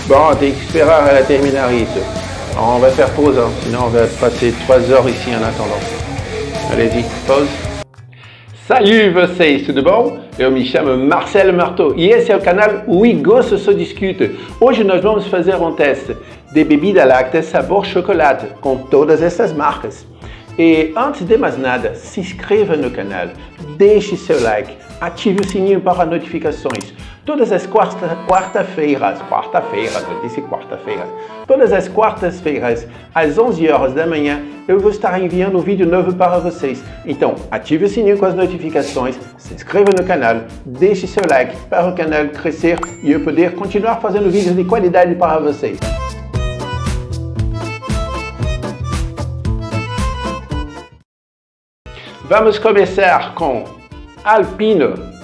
Bon, tem que esperar ela terminar isso. On va faire pause, hein, sinon on va passer 3 heures ici en attendant. Allez-y, pause. Salut vocês, tudo bom? Eu me chamo Marcelo Marteau e esse é o canal We Gosto Só Discute. Hoje nós vamos fazer um teste de bebida láctea sabor chocolate com todas essas marcas. E antes de mais nada, se inscreva no canal, deixe seu like, ative o sininho para notificações. Todas as quarta-feiras, eu disse quarta-feira, todas as quartas-feiras, às 11 horas da manhã, eu vou estar enviando um vídeo novo para vocês. Então, ative o sininho com as notificações, se inscreva no canal, deixe seu like para o canal crescer e eu poder continuar fazendo vídeos de qualidade para vocês. Vamos começar com Alpino.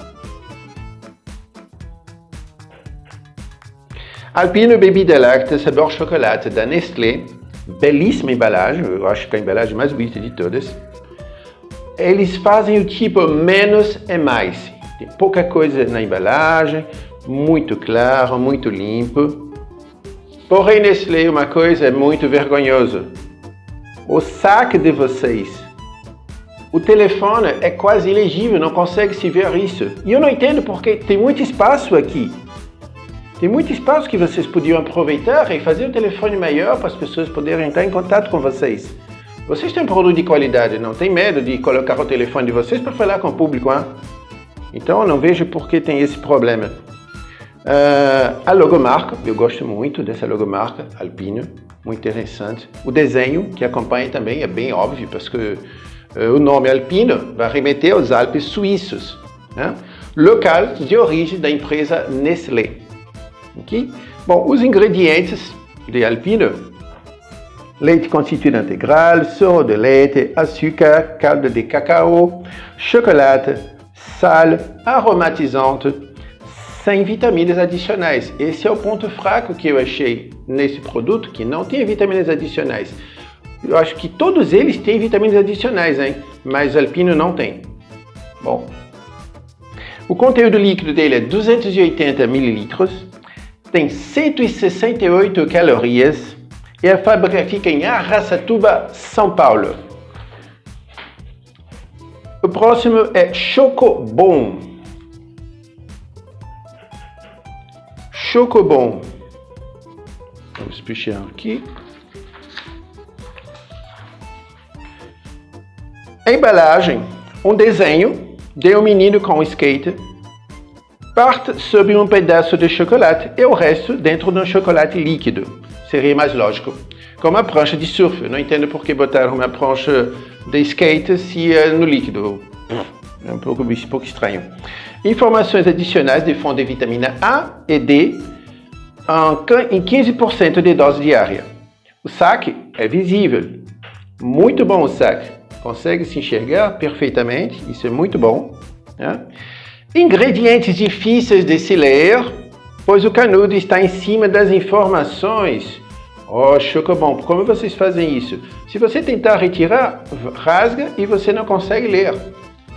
Alpino bebida láctea sabor chocolate da Nestlé, belíssima embalagem, eu acho que é a embalagem mais bonita de todas. Eles fazem o tipo menos é mais, tem pouca coisa na embalagem, muito claro, muito limpo. Porém, Nestlé, uma coisa é muito vergonhosa, o saque de vocês. O telefone é quase ilegível, não consegue se ver isso. E eu não entendo porque tem muito espaço aqui. Tem muito espaço que vocês podiam aproveitar e fazer o telefone maior para as pessoas poderem entrar em contato com vocês. Vocês têm um produto de qualidade, não tem medo de colocar o telefone de vocês para falar com o público, hein? Então eu não vejo por que tem esse problema. A logomarca, eu gosto muito dessa logomarca, Alpino, muito interessante. O desenho que acompanha também é bem óbvio, porque o nome Alpino vai remeter aos Alpes suíços, né? Local de origem da empresa Nestlé. Okay? Bom, os ingredientes de Alpino: leite constituído integral, soro de leite, açúcar, calda de cacau, chocolate, sal, aromatizante, sem vitaminas adicionais. Esse é o ponto fraco que eu achei nesse produto, que não tem vitaminas adicionais. Eu acho que todos eles têm vitaminas adicionais, hein? Mas Alpino não tem. Bom, o conteúdo líquido dele é 280 ml, tem 168 calorias e a fábrica fica em Araçatuba, São Paulo. O próximo é Chocobon. Chocobon. Vamos puxar aqui. A embalagem, um desenho de um menino com um skate, parte sobre um pedaço de chocolate e o resto dentro de um chocolate líquido. Seria mais lógico. Como a prancha de surf. Eu não entendo por que botar uma prancha de skate se é no líquido. É um pouco estranho. Informações adicionais de fonte de vitamina A e D em 15% de dose diária. O saque é visível. Muito bom o saque. Consegue se enxergar perfeitamente. Isso é muito bom, né? Ingredientes difíceis de se ler, pois o canudo está em cima das informações. Oh, Chocobon, como vocês fazem isso? Se você tentar retirar, rasga e você não consegue ler.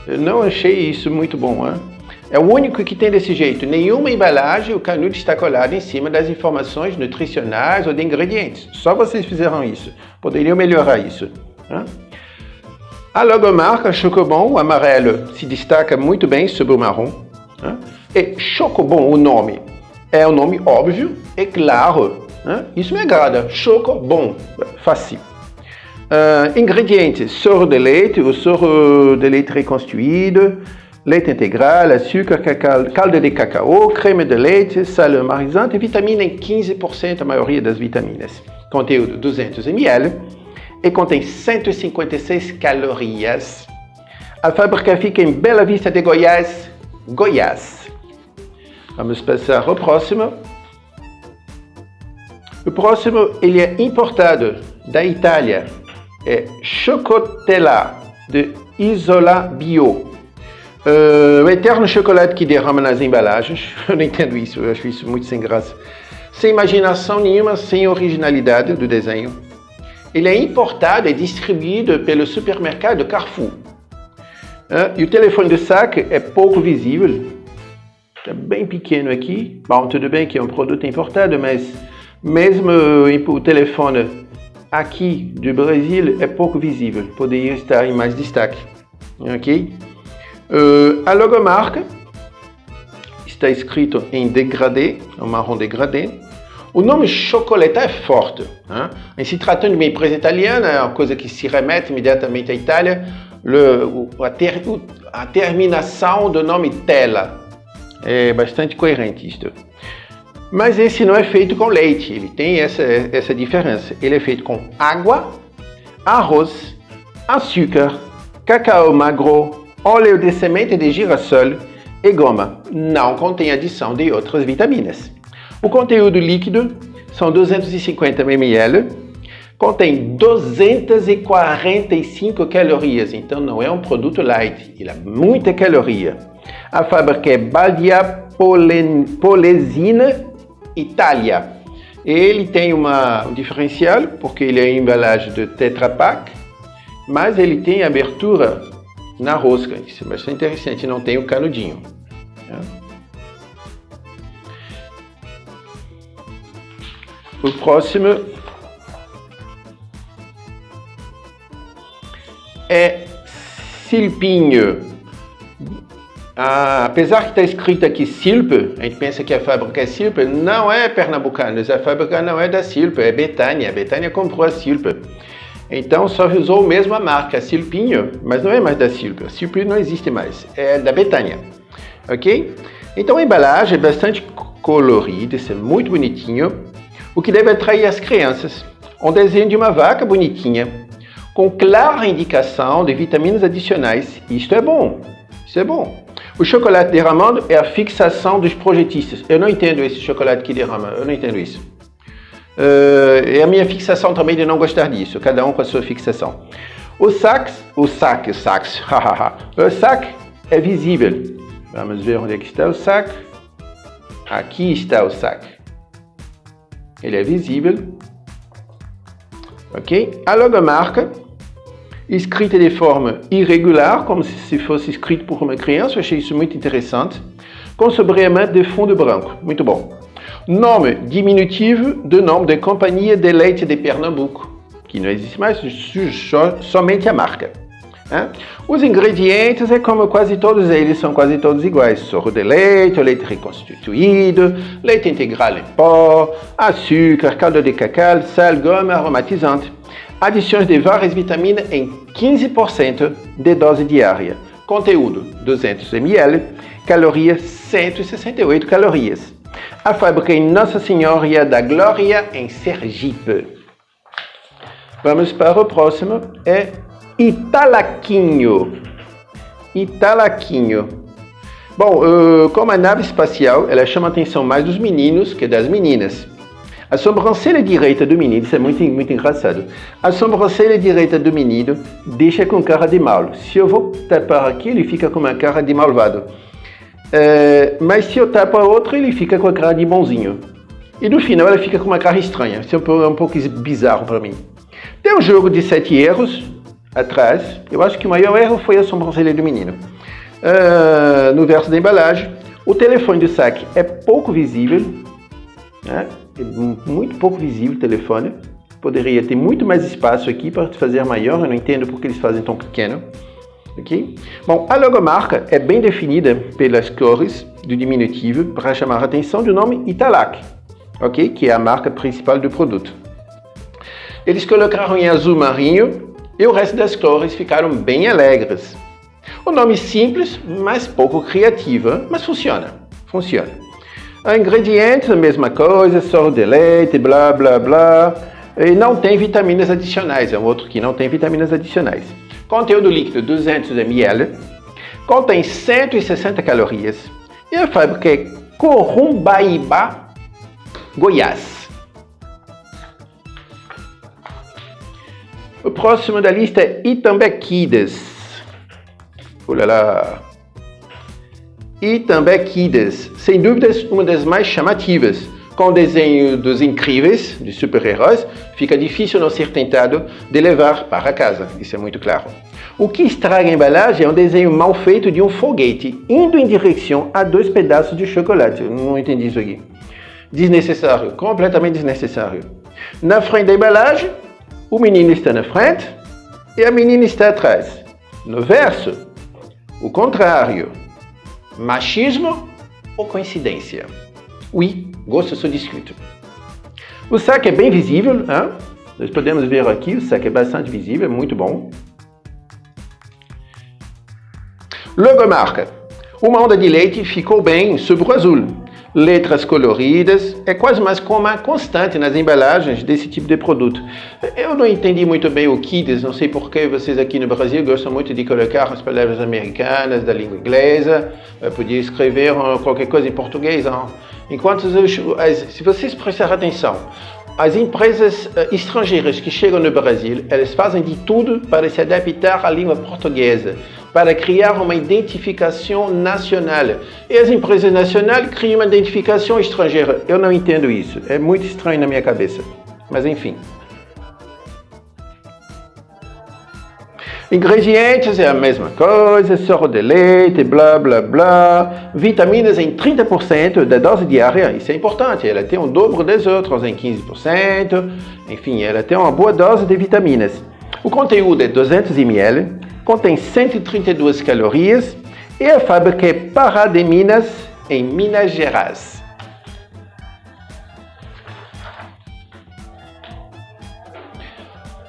Eu não achei isso muito bom, hein? É o único que tem desse jeito. Nenhuma embalagem, o canudo está colado em cima das informações nutricionais ou de ingredientes. Só vocês fizeram isso. Poderiam melhorar isso, hein? A logomarca Chocobon, o amarelo, se destaca muito bem sobre o marrom, né? E Chocobon, o nome, é um nome óbvio e claro, né? Isso me agrada. Chocobon, fácil. Ingredientes: soro de leite, o soro de leite reconstituído, leite integral, açúcar, calda de cacau, creme de leite, sal aromatizante e vitamina em 15%, a maioria das vitaminas. Conteúdo 200 ml. E contém 156 calorias. A fábrica fica em Bela Vista de Goiás, Goiás. Vamos passar ao próximo. O próximo, ele é importado da Itália. É Chocotella, de Isola Bio. O eterno chocolate que derrama nas embalagens. Eu não entendo isso, eu acho isso muito sem graça. Sem imaginação nenhuma, sem originalidade do desenho. Ele é importado e distribuído pelo supermercado Carrefour. E o telefone do saque é pouco visível. Está bem pequeno aqui. Bom, tudo bem que é um produto importado, mas Mesmo o telefone aqui do Brasil é pouco visível, poderia estar em mais destaque. Ok? A logomarca está escrito em degradê, um marrom degradê. O nome Chocolate é forte. Hein? Em se tratando de uma empresa italiana, é uma coisa que se remete imediatamente à Itália, a terminação do nome Tela. É bastante coerente isto. Mas esse não é feito com leite, ele tem essa diferença. Ele é feito com água, arroz, açúcar, cacau magro, óleo de semente de girassol e goma. Não contém adição de outras vitaminas. O conteúdo líquido são 250 ml, contém 245 calorias, então não é um produto light, ele é muita caloria. A fábrica é Baldia Polesina, Itália. Ele tem um diferencial, porque ele é embalagem de Tetra Pak, mas ele tem abertura na rosca, isso é bastante interessante, não tem o canudinho. O próximo é Silpinho. Apesar que está escrito aqui Silp, a gente pensa que a fábrica é Silp, não é pernambucana, a fábrica não é da Silp, é Betânia. A Betânia comprou a Silp. Então só usou a mesma marca, Silpinho, mas não é mais da Silp. A Silp não existe mais, é da Betânia. Ok? Então a embalagem é bastante colorida, isso é muito bonitinho, o que deve atrair as crianças. Um desenho de uma vaca bonitinha, com clara indicação de vitaminas adicionais. Isto é bom, isso é bom. O chocolate derramando é a fixação dos projetistas. Eu não entendo esse chocolate que derrama, eu não entendo isso. É a minha fixação também de não gostar disso, cada um com a sua fixação. O sac é visível. Vamos ver onde é que está o sac. Aqui está o sac. Ele é visível. Ok? A logomarca, escrita de forma irregular, como se fosse escrito por uma criança, eu achei isso muito interessante, com sobremate de fundo branco, muito bom. Nome diminutivo do nome da Companhia de Leite de Pernambuco, que não existe mais, somente a marca. Os ingredientes é como quase todos eles, são quase todos iguais. Sorro de leite, leite reconstituído, leite integral em pó, açúcar, caldo de cacau, sal, goma, aromatizante. Adições de várias vitaminas em 15% de dose diária. Conteúdo 200 ml, calorias 168 calorias. A fábrica em Nossa Senhora da Glória, em Sergipe. Vamos para o próximo, é Italaquinho. Italaquinho. Bom, como a nave espacial, ela chama a atenção mais dos meninos que das meninas. A sobrancelha direita do menino, isso é muito engraçado. A sobrancelha direita do menino deixa com cara de mal. Se eu vou tapar aqui, ele fica com uma cara de malvado. Mas se eu tapo a outra, ele fica com a cara de bonzinho. E no final, ela fica com uma cara estranha. Isso é um pouco bizarro para mim. Tem um jogo de 7 erros atrás. Eu acho que o maior erro foi a sobrancelha do menino. No verso da embalagem, o telefone do saque é pouco visível. É muito pouco visível o telefone. Poderia ter muito mais espaço aqui para fazer maior. Eu não entendo porque eles fazem tão pequeno. Okay? Bom, a logomarca é bem definida pelas cores do diminutivo para chamar a atenção do nome Italac, okay? Que é a marca principal do produto. Eles colocaram em azul marinho e o resto das cores ficaram bem alegres. O nome simples, mas pouco criativo, mas funciona. Ingredientes, a mesma coisa, sorro de leite, blá blá blá. E não tem vitaminas adicionais, é um outro que não tem vitaminas adicionais. Conteúdo líquido 200 ml, contém 160 calorias e a fábrica é Corumbaíba, Goiás. O próximo da lista é Itambequides. Olha lá. Itambequides, sem dúvidas uma das mais chamativas. Com o desenho dos incríveis, dos super-heróis, fica difícil não ser tentado de levar para casa, isso é muito claro. O que estraga a embalagem é um desenho mal feito de um foguete, indo em direção a 2 pedaços de chocolate. Eu não entendi isso aqui. Desnecessário, completamente desnecessário. Na frente da embalagem, o menino está na frente e a menina está atrás. No verso, o contrário. Machismo ou coincidência? Oui, gosto sou descrito. O saque é bem visível, hein? Nós podemos ver aqui, o saque é bastante visível, muito bom. Logomarca. Uma onda de leite ficou bem sobre o azul. Letras coloridas, é quase mais como uma constante nas embalagens desse tipo de produto. Eu não entendi muito bem o Kids, não sei por que vocês aqui no Brasil gostam muito de colocar as palavras americanas, da língua inglesa. Eu podia escrever qualquer coisa em português. Não? Enquanto se vocês prestarem atenção, as empresas estrangeiras que chegam no Brasil, elas fazem de tudo para se adaptar à língua portuguesa, para criar uma identificação nacional. E as empresas nacionais criam uma identificação estrangeira. Eu não entendo isso. É muito estranho na minha cabeça. Mas enfim. Ingredientes é a mesma coisa, soro de leite, blá, blá, blá. Vitaminas em 30% da dose diária, isso é importante. Ela tem o dobro das outras em 15%. Enfim, ela tem uma boa dose de vitaminas. O conteúdo é 200 ml, contém 132 calorias e a fábrica é Pará de Minas, em Minas Gerais.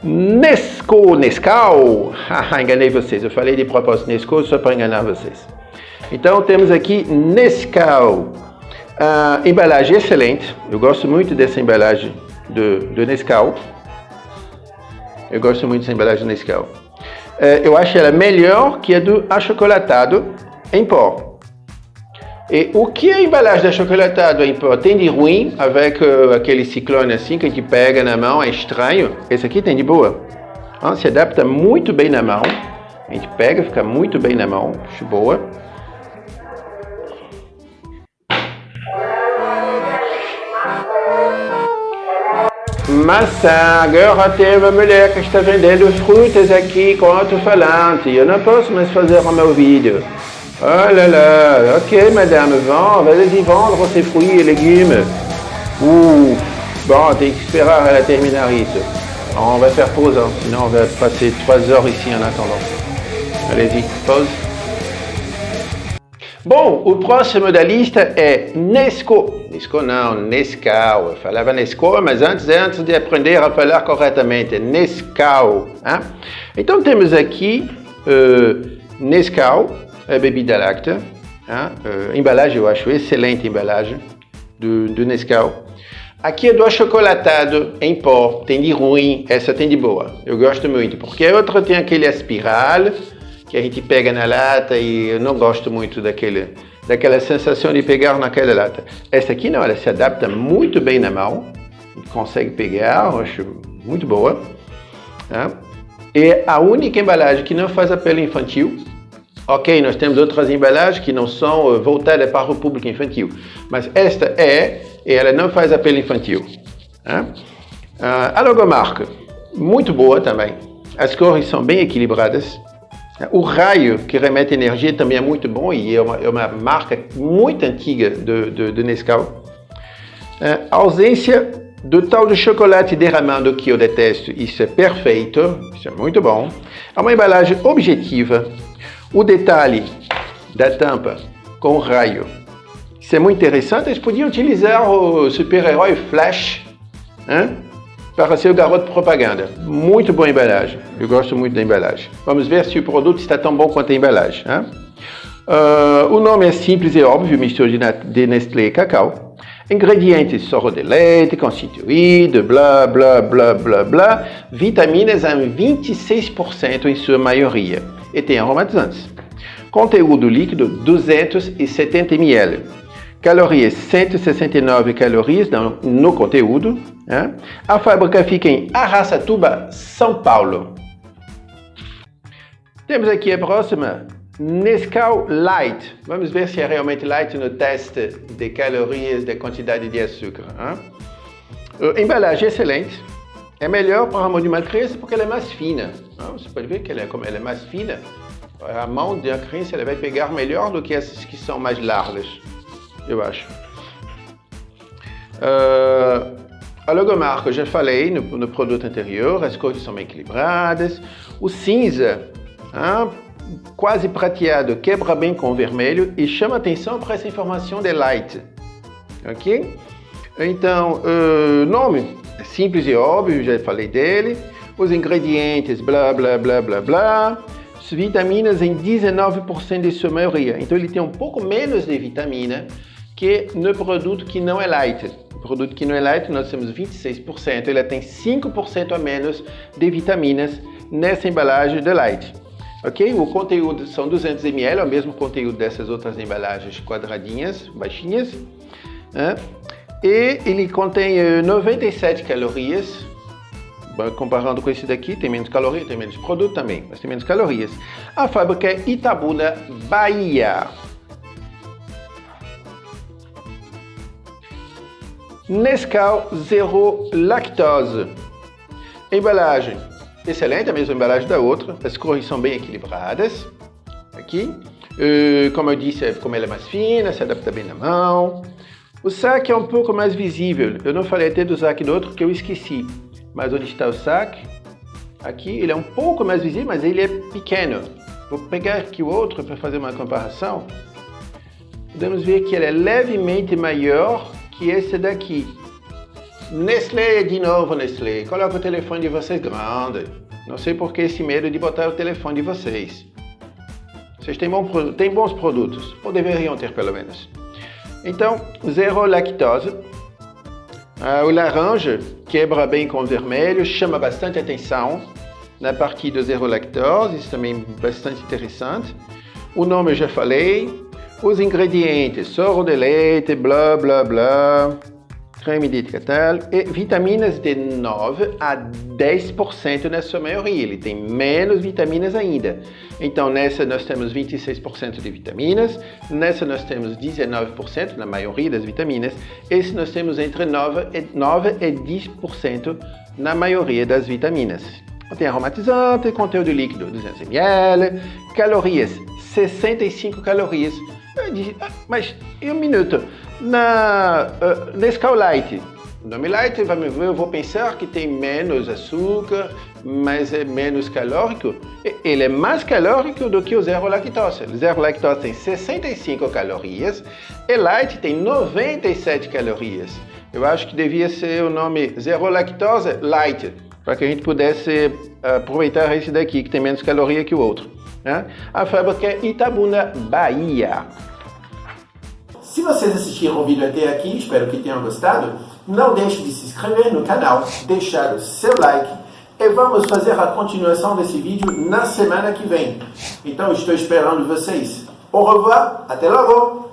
Nescau. Enganei vocês, eu falei de propósito Nescau só para enganar vocês. Então temos aqui Nescau. Embalagem excelente, eu gosto muito dessa embalagem do Nescau. Eu gosto muito dessa embalagem do Nescau. Eu acho ela melhor que a do achocolatado em pó. E o que a embalagem de achocolatado em pó tem de ruim, avec aquele ciclone assim que a gente pega na mão, é estranho. Esse aqui tem de boa. Se adapta muito bem na mão. A gente pega, fica muito bem na mão. Acho boa. Maçã, agora tem uma mulher que está vendendo frutas aqui com alto-falante. Eu não posso mais fazer o meu vídeo. Oh là là, ok madame, allez-y vendre ces fruits et légumes. Bon, tem que esperar ela terminar isso. On va faire pause, hein, sinon on va passer 3 heures ici en attendant. Allez-y, pause. Bom, o próximo da lista é Nescau. Nescau não, Nescau. Eu falava Nescau, mas antes de aprender a falar corretamente, Nescau. Hein? Então temos aqui Nescau, a bebida láctea. Embalagem, eu acho excelente a embalagem do Nescau. Aqui é do achocolatado em pó, tem de ruim, essa tem de boa. Eu gosto muito, porque a outra tem aquele espiral, que a gente pega na lata e eu não gosto muito daquela sensação de pegar naquela lata. Essa aqui não, ela se adapta muito bem na mão, a gente consegue pegar, eu acho muito boa. É a única embalagem que não faz apelo infantil. Ok, nós temos outras embalagens que não são voltadas para o público infantil, mas esta e ela não faz apelo infantil. A logomarca, muito boa também. As cores são bem equilibradas. O raio que remete energia também é muito bom e é uma marca muito antiga do Nescau. A ausência do tal do chocolate derramando que eu detesto, isso é perfeito, isso é muito bom. É uma embalagem objetiva. O detalhe da tampa com o raio, isso é muito interessante. Eles podiam utilizar o super-herói Flash para ser o garoto de propaganda. Muito boa embalagem. Eu gosto muito da embalagem. Vamos ver se o produto está tão bom quanto a embalagem. O nome é simples e óbvio, mistura de Nestlé e cacau. Ingredientes, soro de leite, constituído, blá, blá, blá, blá, blá. Vitaminas em 26% em sua maioria. E tem aromatizantes. Conteúdo líquido, 270 ml. Calorias, 169 calorias no conteúdo. A fábrica fica em Araçatuba, São Paulo. Temos aqui a próxima, Nescau Light. Vamos ver se é realmente light no teste de calorias, de quantidade de açúcar. Embalagem excelente. É melhor para a mão de uma criança porque ela é mais fina. Você pode ver que como ela é mais fina, a mão da criança ela vai pegar melhor do que essas que são mais largas, eu acho. A logomarca, eu já falei no produto anterior, as cores são bem equilibradas. O cinza, quase prateado, quebra bem com o vermelho e chama atenção para essa informação de light. Ok? Então, nome é simples e óbvio, já falei dele. Os ingredientes, blá, blá, blá, blá, blá. As vitaminas em 19% de sua maioria. Então, ele tem um pouco menos de vitamina que no produto que não é light. O produto que não é light, nós temos 26%. Ele tem 5% a menos de vitaminas nessa embalagem de light. Ok? O conteúdo são 200 ml, é o mesmo conteúdo dessas outras embalagens quadradinhas, baixinhas. E ele contém 97 calorias. Comparando com esse daqui, tem menos calorias, tem menos produto também, mas tem menos calorias. A fábrica é Itabuna, Bahia. Nescau zero lactose. Embalagem excelente, a mesma embalagem da outra. As cores são bem equilibradas. Aqui. Como eu disse, como ela é mais fina, se adapta bem na mão. O saque é um pouco mais visível. Eu não falei até do saque do outro porque eu esqueci. Mas onde está o saque? Aqui ele é um pouco mais visível, mas ele é pequeno. Vou pegar aqui o outro para fazer uma comparação. Podemos ver que ele é levemente maior que esse daqui. Nestlé, de novo Nestlé. Coloca o telefone de vocês grande. Não sei por que esse medo de botar o telefone de vocês. Vocês têm bons produtos, ou deveriam ter pelo menos. Então, zero lactose. O laranja quebra bem com o vermelho, chama bastante atenção na parte do zero lactose, isso também é bastante interessante. O nome eu já falei. Os ingredientes, soro de leite, blá, blá, blá, creme de triatal e vitaminas de 9 a 10% na sua maioria. Ele tem menos vitaminas ainda. Então, nessa nós temos 26% de vitaminas, nessa nós temos 19% na maioria das vitaminas, esse nós temos entre 9 e 10% na maioria das vitaminas. Tem aromatizante, conteúdo líquido 200 ml, calorias, 65 calorias. Mas, em um minuto, na Nescau Light, o nome Light, eu vou pensar que tem menos açúcar, mas é menos calórico. Ele é mais calórico do que o zero lactose. O zero lactose tem 65 calorias e Light tem 97 calorias. Eu acho que devia ser o nome zero lactose Light, para que a gente pudesse aproveitar esse daqui, que tem menos caloria que o outro. A fábrica é Itabuna, Bahia. Se vocês assistiram o vídeo até aqui, espero que tenham gostado. Não deixe de se inscrever no canal, deixar o seu like e vamos fazer a continuação desse vídeo na semana que vem. Então estou esperando vocês. Au revoir, até logo!